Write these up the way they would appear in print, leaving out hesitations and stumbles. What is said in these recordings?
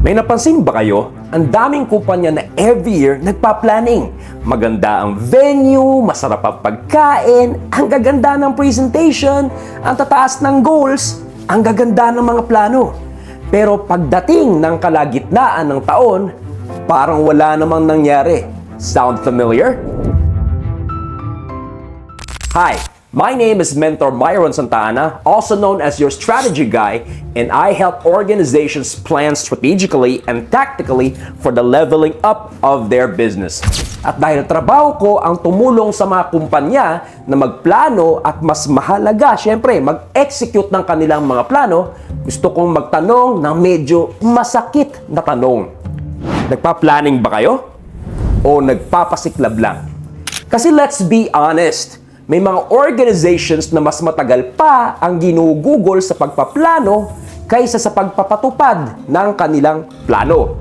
May napansin ba kayo? Ang daming kumpanya na every year nagpa-planning. Maganda ang venue, masarap ang pagkain, ang gaganda ng presentation, ang tataas ng goals, ang gaganda ng mga plano. Pero pagdating ng kalagitnaan ng taon, parang wala namang nangyari. Sound familiar? Hi! My name is Mentor Myron, also known as your strategy guy, and I help organizations plan strategically and tactically for the leveling up of their business. At dahil trabaho ko ang tumulong sa mga kumpanya na magplano at mas mahalaga, syempre, mag-execute ng kanilang mga plano, gusto kong magtanong ng medyo masakit na tanong. Nagpa-planning ba kayo? O nagpapasiklab lang? Kasi let's be honest, may mga organizations na mas matagal pa ang ginugugol sa pagpaplano kaysa sa pagpapatupad ng kanilang plano.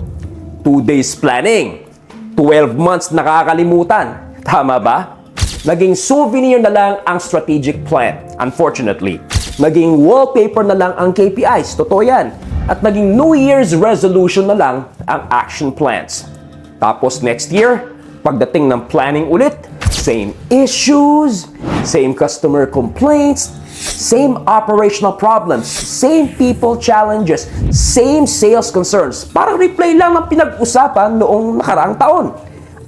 2 days planning, 12 months nakakalimutan. Tama ba? Naging souvenir na lang ang strategic plan, unfortunately. Naging wallpaper na lang ang KPIs, totoo yan. At naging New Year's resolution na lang ang action plans. Tapos next year, pagdating ng planning ulit, same issues, same customer complaints, same operational problems, same people challenges, same sales concerns. Parang replay lang ng pinag-usapan noong nakaraang taon.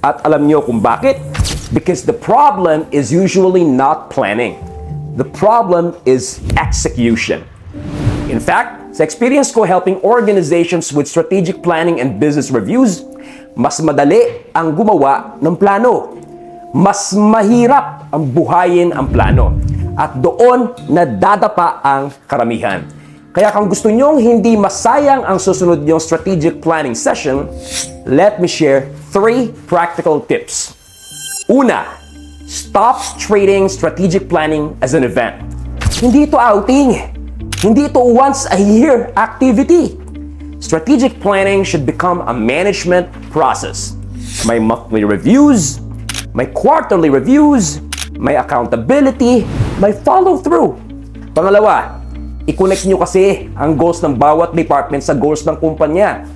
At alam niyo kung bakit? Because the problem is usually not planning. The problem is execution. In fact, sa experience ko helping organizations with strategic planning and business reviews, mas madali ang gumawa ng plano. Mas mahirap ang buhayin ang plano. At doon nadadapa ang karamihan. Kaya kung gusto nyong hindi masayang ang susunod nyong strategic planning session, let me share 3 practical tips. Una, stop treating strategic planning as an event. Hindi ito outing. Hindi ito once a year activity. Strategic planning should become a management process. May monthly reviews, may quarterly reviews, may accountability, may follow-through. Pangalawa, i-connect nyo kasi ang goals ng bawat department sa goals ng kumpanya.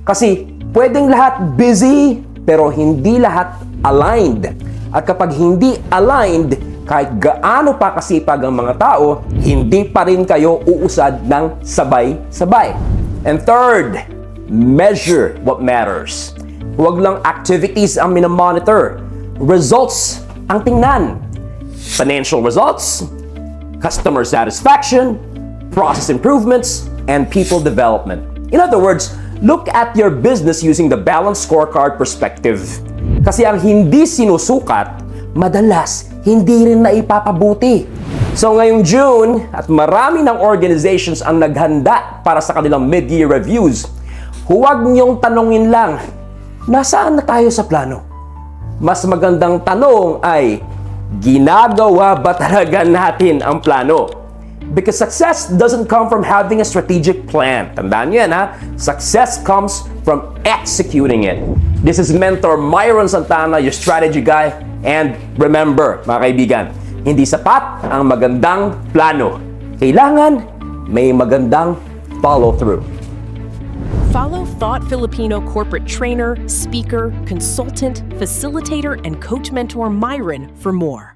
Kasi pwedeng lahat busy, pero hindi lahat aligned. At kapag hindi aligned, kahit gaano pa kasipag ang mga tao, hindi pa rin kayo uusad ng sabay-sabay. And third, measure what matters. Huwag lang activities ang minamonitor. Results ang tingnan. Financial results, customer satisfaction, process improvements, and people development. In other words, look at your business using the balanced scorecard perspective. Kasi ang hindi sinusukat, madalas hindi rin naipapabuti. So ngayong June, at marami ng organizations ang naghanda para sa kanilang mid-year reviews, huwag niyong tanongin lang, nasaan na tayo sa plano? Mas magandang tanong ay, ginagawa ba talaga natin ang plano? Because success doesn't come from having a strategic plan. Tandaan niyo yan, ha? Success comes from executing it. This is Mentor Myron Santana, your strategy guy. And remember, mga kaibigan, hindi sapat ang magandang plano. Kailangan may magandang follow-through. Follow Thought Filipino corporate trainer, speaker, consultant, facilitator, and coach mentor Myron for more.